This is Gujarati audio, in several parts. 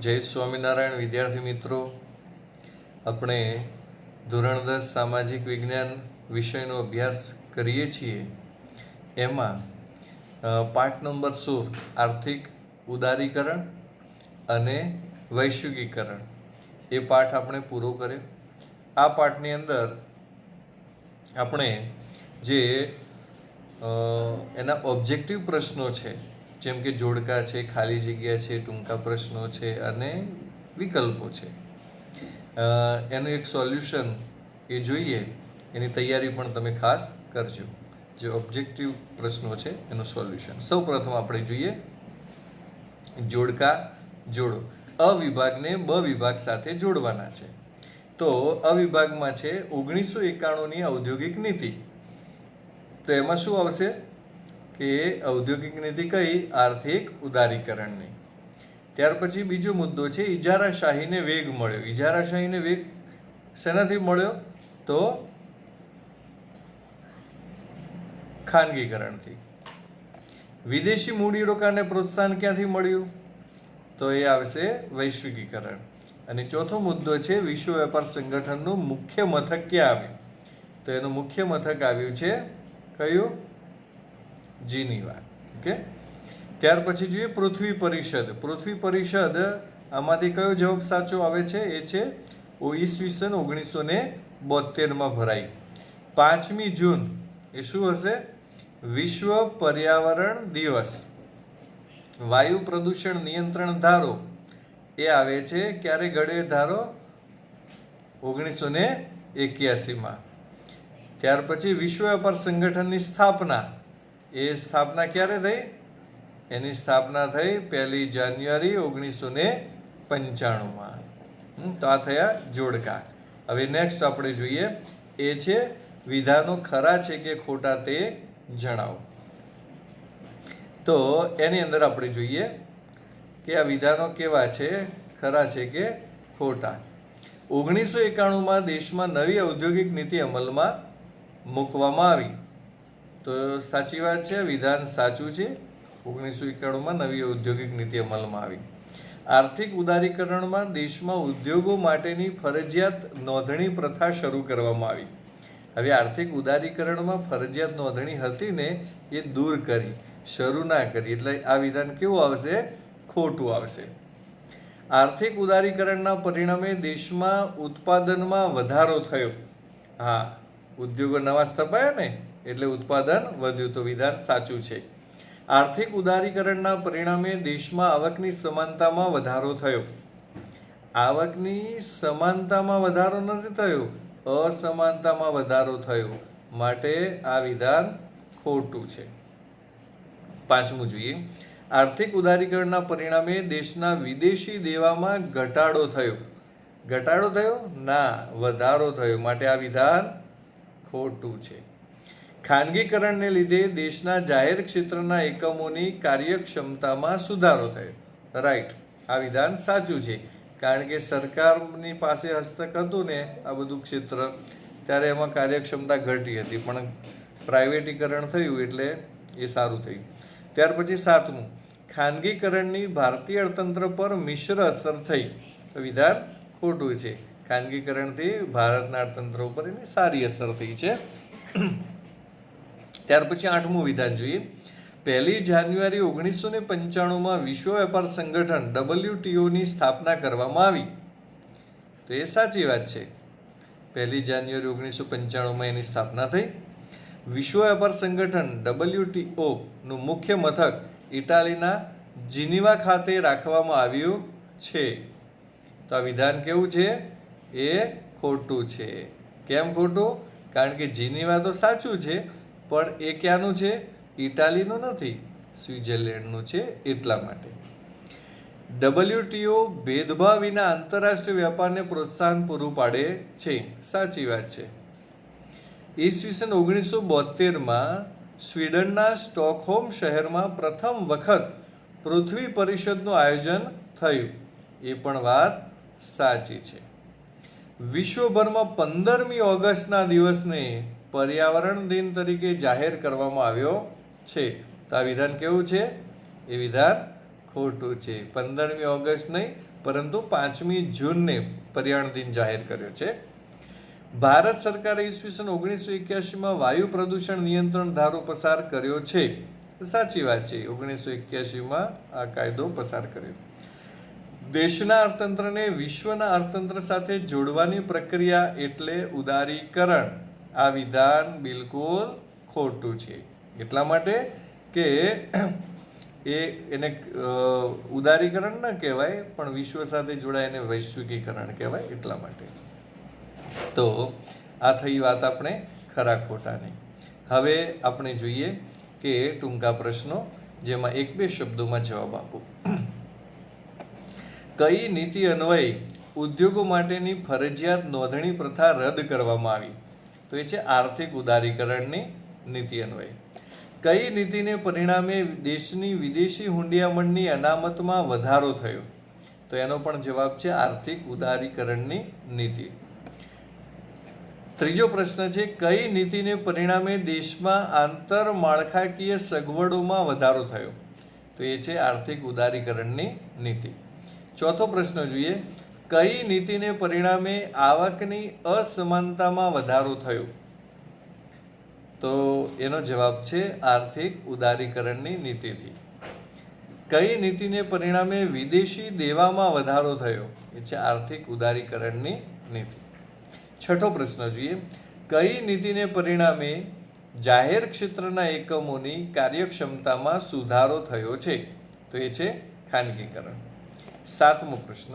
જય સ્વામિનારાયણ વિદ્યાર્થી મિત્રો, આપણે ધોરણ 10 સામાજિક વિજ્ઞાન વિષયનો અભ્યાસ કરીએ છીએ. એમાં પાઠ નંબર 16 આર્થિક ઉદારીકરણ અને વૈશ્વિકીકરણ એ પાઠ આપણે પૂરો કર્યો. આ પાઠની અંદર આપણે જે એના ઓબ્જેક્ટિવ પ્રશ્નો છે, જેમ કે જોડકા છે, ખાલી જગ્યા છે, ટૂંકા પ્રશ્નો છે અને વિકલ્પો છે, એનું એક સોલ્યુશન એ જોઈએ. એની તૈયારી પણ તમે ખાસ કરજો. જે ઓબ્જેક્ટિવ પ્રશ્નો છે એનું સોલ્યુશન સૌ પ્રથમ આપણે જોઈએ. જોડકા જોડો. અ વિભાગને બ વિભાગ સાથે જોડવાના છે. તો અ વિભાગમાં છે 1991ની ઔદ્યોગિક નીતિ. તો એમાં શું આવશે કે ઔદ્યોગિક નીતિ કઈ? આર્થિક ઉદારીકરણની. ત્યાર પછી બીજો મુદ્દો છે ઇજારાશાહીને વેગ મળ્યો. ઇજારાશાહીને વેગ શેનાથી મળ્યો? તો ખાનગીકરણથી. વિદેશી મૂડીરોકાણને પ્રોત્સાહન ક્યાંથી મળ્યું? તો એ આવશે વૈશ્વિકીકરણ. અને ચોથો મુદ્દો છે વિશ્વ વેપાર સંગઠનનું મુખ્ય મથક ક્યાં આવ્યું? તો એનું મુખ્ય મથક આવ્યું છે કયું? જીનીવા. ઓકે. ત્યાર પછી જોઈએ પૃથ્વી પરિષદ. પૃથ્વી પરિષદ આમાંથી કયો જવાબ સાચો આવે છે? એ છે ઈસવીસન 1972માં ભરાઈ. 5મી જૂન એ શું હશે? વિશ્વ પર્યાવરણ દિવસ. વાયુ પ્રદૂષણ નિયંત્રણ ધારો એ આવે છે ક્યારે ઘડે ધારો? 1981માં. ત્યાર પછી વિશ્વ વેપાર સંગઠનની સ્થાપના. એ સ્થાપના ક્યારે થઈ? એની સ્થાપના થઈ 1 જાન્યુઆરી 1995માં. તો આ થયા જોડકા. હવે નેક્સ્ટ આપણે જોઈએ એ છે વિધાનો ખરા છે કે ખોટા તે જણાવો. તો એની અંદર આપણે જોઈએ કે આ વિધાનો કેવા છે, ખરા છે કે ખોટા. 1991માં દેશમાં નવી ઔદ્યોગિક નીતિ અમલમાં મૂકવામાં આવી. તો સાચી વાત છે, વિધાન સાચું છે. 1991માં નવી ઔદ્યોગિક નીતિ અમલમાં આવી. આર્થિક ઉદારીકરણમાં દેશમાં ઉદ્યોગો માટેની ફરજિયાત નોંધણી પ્રથા શરૂ કરવામાં આવી. હવે આર્થિક ઉદારીકરણમાં ફરજિયાત નોંધણી હતી ને એ દૂર કરી, શરૂ ના કરી. એટલે આ વિધાન કેવું આવશે? ખોટું આવશે. આર્થિક ઉદારીકરણના પરિણામે દેશમાં ઉત્પાદનમાં વધારો થયો. હા, ઉદ્યોગો નવા સ્થપાયા ને એટલે ઉત્પાદન વધ્યું. તો વિધાન સાચું છે. આર્થિક ઉદારીકરણના પરિણામે દેશમાં આવકની સમાનતામાં વધારો થયો. આવકની સમાનતામાં વધારો નથી થયો, અસમાનતામાં વધારો થયો. માટે આ વિધાન ખોટું છે. 5મું જોઈએ. આર્થિક ઉદારીકરણના પરિણામે દેશના વિદેશી દેવામાં ઘટાડો થયો. ઘટાડો થયો? ના, વધારો થયો. માટે આ વિધાન ખોટું છે. ખાનગીકરણને લીધે દેશના જાહેર ક્ષેત્રના એકમોની કાર્યક્ષમતામાં સુધારો થયો. રાઈટ, આ વિધાન સાચું છે. કારણ કે સરકારની પાસે હસ્તક હતું ને આ બધું ક્ષેત્ર, ત્યારે એમાં કાર્યક્ષમતા ઘટી હતી, પણ પ્રાઇવેટીકરણ થયું એટલે એ સારું થયું. ત્યાર પછી 7મું, ખાનગીકરણની ભારતીય અર્થતંત્ર પર મિશ્ર અસર થઈ. તો વિધાન ખોટું છે. ખાનગીકરણથી ભારતના અર્થતંત્ર ઉપર એની સારી અસર થઈ છે. ત્યાર પછી 8મું વિધાન જોઈએ. 1 જાન્યુઆરી 1995માં વિશ્વ વેપાર સંગઠન WTOની સ્થાપના કરવામાં આવી. તો એ સાચી વાત છે. 1 જાન્યુઆરી 1995માં એની સ્થાપના થઈ. વિશ્વ વેપાર સંગઠન WTO નું મુખ્ય મથક ઇટાલીના જીનીવા ખાતે રાખવામાં આવ્યું છે. તો આ વિધાન કેવું છે? એ ખોટું છે. કેમ ખોટું? કારણ કે જીનીવા તો સાચું છે, પણ એ ક્યાંનું છે? ઇટાલીનું નથી, સ્વિટ્ઝરલેન્ડનું છે. એટલા માટે WTO ભેદભાવ વિના આંતરરાષ્ટ્રીય વેપારને પ્રોત્સાહન પૂરું પાડે છે. સાચી વાત છે. ઈસવીસન 1972માં સ્વીડનના સ્ટોકહોમ શહેરમાં પ્રથમ વખત પૃથ્વી પરિષદનું આયોજન થયું. એ પણ વાત સાચી છે. વિશ્વભરમાં 15મી ઓગસ્ટના દિવસને પર્યાવરણ દિન તરીકે જાહેર કરવામાં આવ્યો છે. તો આ વિધાન કેવું છે? એ વિધાન ખોટું છે. 15મી ઓગસ્ટ નહીં, પરંતુ 5મી જૂનને પર્યાવરણ દિન જાહેર કર્યો છે. ભારત સરકારે ઈસવીસન 1981માં વાયુ પ્રદૂષણ નિયંત્રણ ધારો પસાર કર્યો છે. સાચી વાત છે, 1981માં આ કાયદો પસાર કર્યો. દેશના અર્થતંત્રને વિશ્વના અર્થતંત્ર સાથે જોડવાની પ્રક્રિયા એટલે ઉદારીકરણ. આ વિધાન બિલકુલ ખોટું છે. એટલા માટે કે એને ઉદારીકરણ ન કહેવાય, પણ વિશ્વ સાથે જોડાય એને વૈશ્વિકીકરણ કહેવાય. એટલા માટે તો આ થઈ વાત આપણે ખરા ખોટાની. હવે આપણે જોઈએ કે ટૂંકા પ્રશ્નો, જેમાં 1-2 શબ્દોમાં જવાબ આપો. કઈ નીતિ અન્વયે ઉદ્યોગો માટેની ફરજિયાત નોંધણી પ્રથા રદ કરવામાં આવી? તો એ છે આર્થિક ઉદારીકરણની નીતિ અન્વયે. કઈ નીતિને પરિણામે દેશની વિદેશી હુંડિયામણની અનામતમાં વધારો થયો? તો એનો પણ જવાબ છે આર્થિક ઉદારીકરણની નીતિ. ત્રીજો પ્રશ્ન છે, કઈ નીતિને પરિણામે દેશમાં આંતરમાળખાકીય સગવડોમાં વધારો થયો? તો એ છે આર્થિક ઉદારીકરણની નીતિ. ચોથો પ્રશ્ન જોઈએ, કઈ નીતિને પરિણામે આવકની અસમાનતામાં વધારો થયો? તો એનો જવાબ છે આર્થિક ઉદારીકરણની નીતિથી. કઈ નીતિને પરિણામે વિદેશી દેવામાં વધારો થયો? એ છે આર્થિક ઉદારીકરણની નીતિ. છઠ્ઠો પ્રશ્ન જોઈએ, કઈ નીતિને પરિણામે જાહેર ક્ષેત્રના એકમોની કાર્યક્ષમતામાં સુધારો થયો છે? તો એ છે ખાનગીકરણ. સાતમો પ્રશ્ન,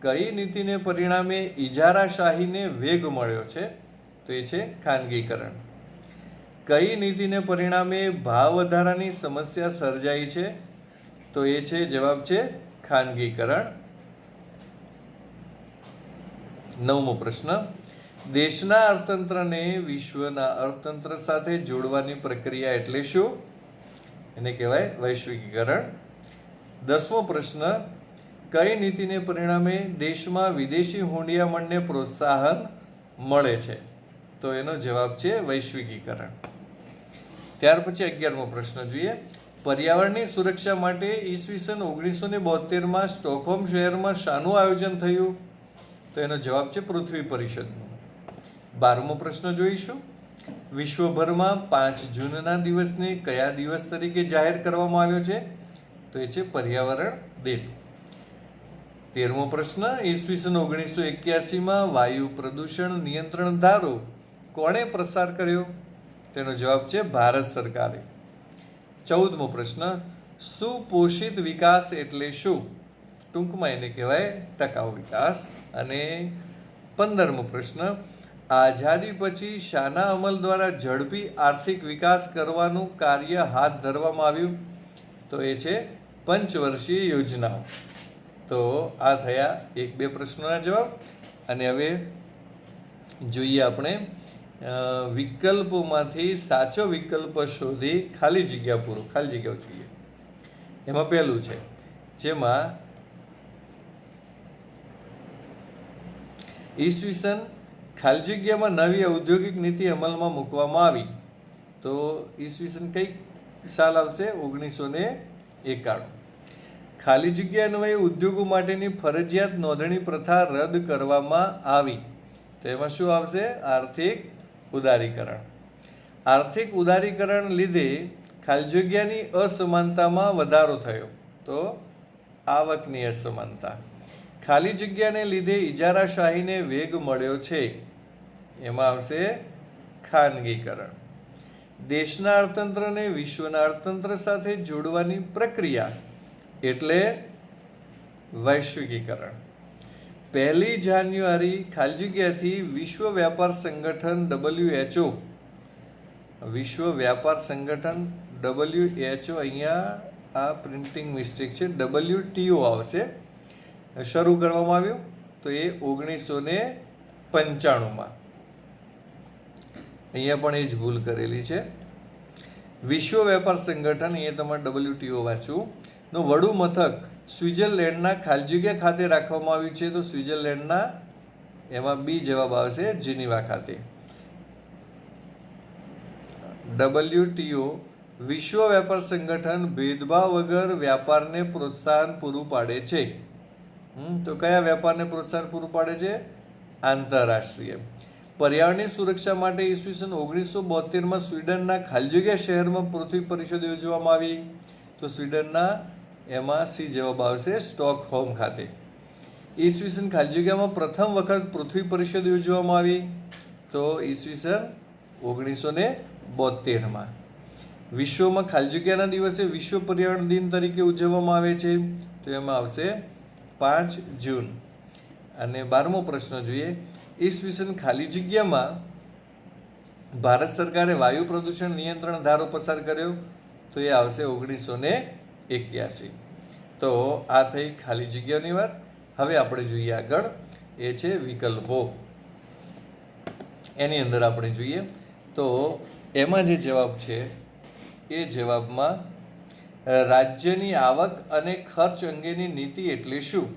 કઈ નીતિને પરિણામે ઇજારાશાહીને વેગ મળ્યો છે? તો એ છે ખાનગીકરણ. કઈ નીતિને પરિણામે ભાવ વધારાની સમસ્યા સર્જાઈ છે? તો એ છે જવાબ છે ખાનગીકરણ. નવમો પ્રશ્ન, દેશના અર્થતંત્રને વિશ્વના અર્થતંત્ર સાથે જોડવાની પ્રક્રિયા એટલે શું? એને કહેવાય વૈશ્વિકીકરણ. 10મો પ્રશ્ન, કઈ નીતિને પરિણામે દેશમાં વિદેશી હુંડિયામણને પ્રોત્સાહન મળે છે? તો એનો જવાબ છે વૈશ્વિકીકરણ. ત્યાર પછી 11મો પ્રશ્ન જોઈએ, પર્યાવરણની સુરક્ષા માટે ઈસવીસન 1972માં સ્ટોકહોમ શહેરમાં શાનું આયોજન થયું? તો એનો જવાબ છે પૃથ્વી પરિષદનું. 12મો પ્રશ્ન જોઈશું, વિશ્વભરમાં 5 જૂનના દિવસને કયા દિવસ તરીકે જાહેર કરવામાં આવ્યો છે? તો એ છે પર્યાવરણ દિન. 13મો પ્રશ્ન, ઈસવીસન 1981માં વાયુ પ્રદૂષણ નિયંત્રણ ધારો કોણે પસાર કર્યો? તેનો જવાબ છે ભારત સરકારે. 14મો પ્રશ્ન, સુપોષિત વિકાસ એટલે શું? ટૂંકમાં એને કહેવાય ટકાઉ વિકાસ. અને 15મો પ્રશ્ન, આઝાદી પછી શાના અમલ દ્વારા ઝડપી આર્થિક વિકાસ કરવાનું કાર્ય હાથ ધરવામાં આવ્યું? તો એ છે પંચવર્ષીય યોજનાઓ. તો આ થયા 1-2 પ્રશ્નોના જવાબ. અને હવે જોઈએ આપણે વિકલ્પોમાંથી સાચો વિકલ્પ શોધી ખાલી જગ્યા પૂરો. ખાલી જગ્યાઓ જોઈએ. એમાં પહેલું છે, જેમાં ઈસવીસન ખાલી જગ્યામાં નવી ઔદ્યોગિક નીતિ અમલમાં મૂકવામાં આવી. તો ઈસવીસન કઈ સાલ આવશે? 1991. ખાલી જગ્યા અન્વયે ઉદ્યોગો માટેની ફરજિયાત નોંધણી પ્રથા રદ કરવામાં આવી. તો એમાં શું આવશે? આર્થિક ઉદારીકરણ. આર્થિક ઉદારીકરણ લીધે ખાલી જગ્યાની અસમાનતામાં વધારો થયો. તો આવકની અસમાનતા. ખાલી જગ્યાને લીધે ઇજારાશાહીને વેગ મળ્યો છે. એમાં આવશે ખાનગીકરણ. દેશના અર્થતંત્રને વિશ્વના અર્થતંત્ર સાથે જોડવાની પ્રક્રિયા એટલે વૈશ્વિકીકરણ. 1 જાન્યુઆરી ખાલી જગ્યાથી વિશ્વ વ્યાપાર સંગઠન WHO, વિશ્વ વ્યાપાર સંગઠન WHO, અહીંયા આ પ્રિન્ટિંગ મિસ્ટેક છે, WTO આવશે, શરૂ કરવામાં આવ્યું. તો એ 1995માં. અહીંયા પણ એ જ ભૂલ કરેલી છે. વિશ્વ વ્યાપાર સંગઠન, અહીંયા તમારે WTO વાંચવું, નું વડું મથક સ્વિટ્ઝરલેન્ડના ખાલી જગ્યા ખાતે રાખવામાં આવ્યું છે. તો સ્વિટ્ઝરલેન્ડના, એમાં બી જવાબ આવશે જીનીવા ખાતે. WTO વિશ્વ વ્યાપાર સંગઠન ભેદભાવ વગર વ્યાપારને પ્રોત્સાહન પૂરું પાડે છે. તો કયા વેપારને પ્રોત્સાહન પૂરું પાડે છે? આંતરરાષ્ટ્રીય. પર્યાવરણની સુરક્ષા માટે ઈસવીસન 1972માં સ્વીડનના ખાલી જગ્યા શહેરમાં પૃથ્વી પરિષદ યોજવામાં આવી. તો સ્વીડનના એમાં સી જવાબ આવશે, સ્ટોકહોમ ખાતે. ઈસવીસન ખાલી જગ્યામાં પ્રથમ વખત પૃથ્વી પરિષદ યોજવામાં આવી. તો ઈસવીસન 1972માં. વિશ્વમાં ખાલી જગ્યાના દિવસે વિશ્વ પર્યાવરણ દિન તરીકે ઉજવવામાં આવે છે. તો એમાં આવશે 5 જૂન. અને 12મો પ્રશ્ન જોઈએ. ઈસવીસન ખાલી જગ્યામાં ભારત સરકારે વાયુ પ્રદૂષણ નિયંત્રણ ધારો પસાર કર્યો. તો એ આવશે 1981. તો આ થઈ ખાલી જગ્યાની વાત. હવે આપણે જોઈએ આગળ, એ છે વિકલ્પો. એની અંદર આપણે જોઈએ તો એમાં જે જવાબ છે એ જવાબમાં રાજ્યની આવક અને ખર્ચ અંગેની નીતિ એટલે શું?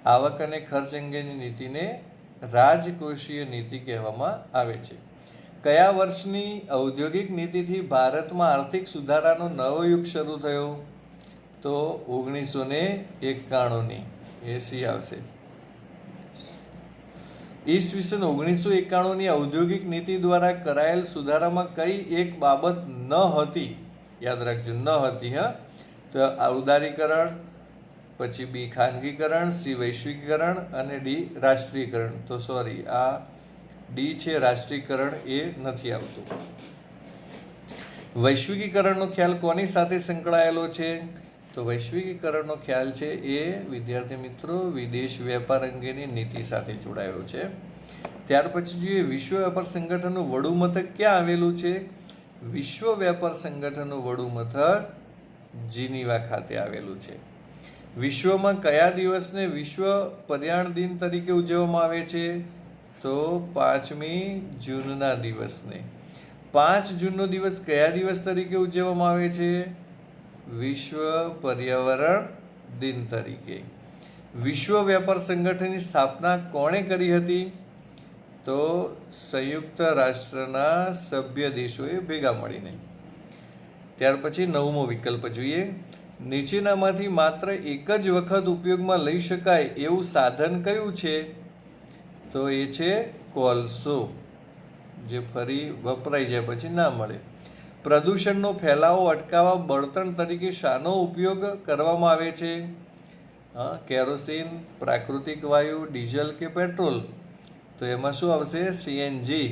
આવક અને ખર્ચ અંગેની નીતિને રાજકોષીય નીતિ કહેવામાં આવે છે. કયા વર્ષની ઔદ્યોગિક નીતિથી ભારતમાં આર્થિક સુધારાનો નવો યુગ શરૂ થયો? તો 1991ની. એ સી આવશે. ઈસવીસન 1991ની ઔદ્યોગિક નીતિ દ્વારા કરાયેલ સુધારામાં કઈ એક બાબત ન હતી? યાદ રાખજો, ન હતી. તો ઉદારીકરણ, પછી બી ખાનગીકરણ, સી વૈશ્વિકીકરણ અને ડી રાષ્ટ્રીયકરણ. તો સોરી, આ ડી છે રાષ્ટ્રીયકરણ, એ નથી આવતું. વૈશ્વિકીકરણનો ખ્યાલ કોની સાથે સંકળાયેલો છે? તો વૈશ્વિકીકરણનો ખ્યાલ છે એ વિદ્યાર્થી મિત્રો વિદેશ વેપાર અંગેની નીતિ સાથે જોડાયેલો છે. ત્યાર પછી જોઈએ વિશ્વ વેપાર સંગઠનનું વડુ મથક ક્યાં આવેલું છે? વિશ્વ વેપાર સંગઠનનું વડુ મથક જીનીવા ખાતે આવેલું છે. વિશ્વમાં કયા દિવસને વિશ્વ પર્યાવરણ દિન તરીકે ઉજવવામાં આવે છે? તો 5મી જૂનના દિવસને. 5 જૂનનો દિવસ કયા દિવસ તરીકે ઉજવવામાં આવે છે? વિશ્વ પર્યાવરણ દિન તરીકે. વિશ્વ વેપાર સંગઠનની સ્થાપના કોણે કરી હતી? તો સંયુક્ત રાષ્ટ્રના સભ્ય દેશોએ ભેગા મળીને. ત્યાર પછી 9મો વિકલ્પ જોઈએ. નીચેનામાંથી માત્ર એક જ વખત ઉપયોગમાં લઈ શકાય એવું સાધન કયું છે? તો એ છે કોલસો, જે ફરી વપરાઈ જાય પછી ના મળે. પ્રદૂષણનો ફેલાવો અટકાવવા બળતણ તરીકે શાનો ઉપયોગ કરવામાં આવે છે? કેરોસીન, પ્રાકૃતિક વાયુ, ડીઝલ કે પેટ્રોલ? તો એમાં શું આવશે? સીએનજી.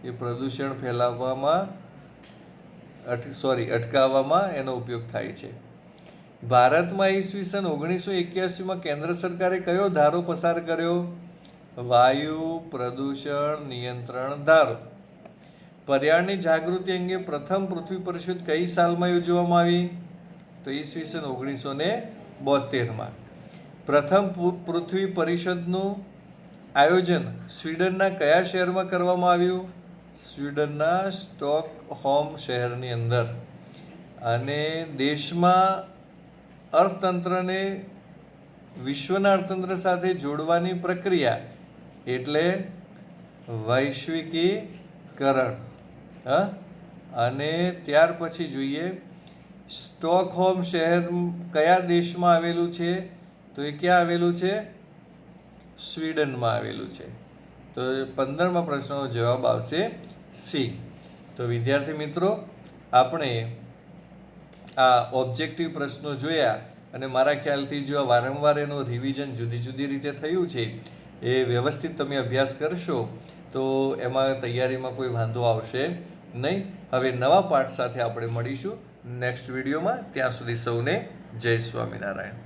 એ પ્રદૂષણ ફેલાવવામાં અટકાવવામાં એનો ઉપયોગ થાય છે. ભારતમાં ઈસવીસન 1981માં કેન્દ્ર સરકારે કયો ધારો પસાર કર્યો? વાયુ પ્રદૂષણ નિયંત્રણ ધારો. પર્યાવરણની જાગૃતિ અંગે પ્રથમ પૃથ્વી પરિષદ કઈ સાલમાં યોજવામાં આવી? તો ઈસવીસન 1972માં. પ્રથમ પૃથ્વી પરિષદનું આયોજન સ્વીડનના કયા શહેરમાં કરવામાં આવ્યું? સ્વીડનના સ્ટોકહોમ શહેરની અંદર. અને દેશમાં અર્થતંત્રને વિશ્વના અર્થતંત્ર સાથે જોડવાની પ્રક્રિયા એટલે વૈશ્વિકીકરણ. અને ત્યાર પછી જોઈએ સ્ટોકહોમ શહેર કયા દેશમાં આવેલું છે? તો એ ક્યાં આવેલું છે? સ્વીડનમાં આવેલું છે. તો 15મા પ્રશ્નનો જવાબ આવશે સી. તો વિદ્યાર્થી મિત્રો, આપણે આ ઓબ્જેક્ટિવ પ્રશ્નો જોયા અને મારા ખ્યાલથી જો વારંવાર એનું રિવિઝન જુદી જુદી રીતે થયું છે, એ વ્યવસ્થિત તમે અભ્યાસ કરશો તો એમાં તૈયારીમાં કોઈ વાંધો આવશે નહીં. હવે નવા પાઠ સાથે આપણે મળીશું નેક્સ્ટ વિડીયોમાં. ત્યાં સુધી સૌને જય સ્વામિનારાયણ.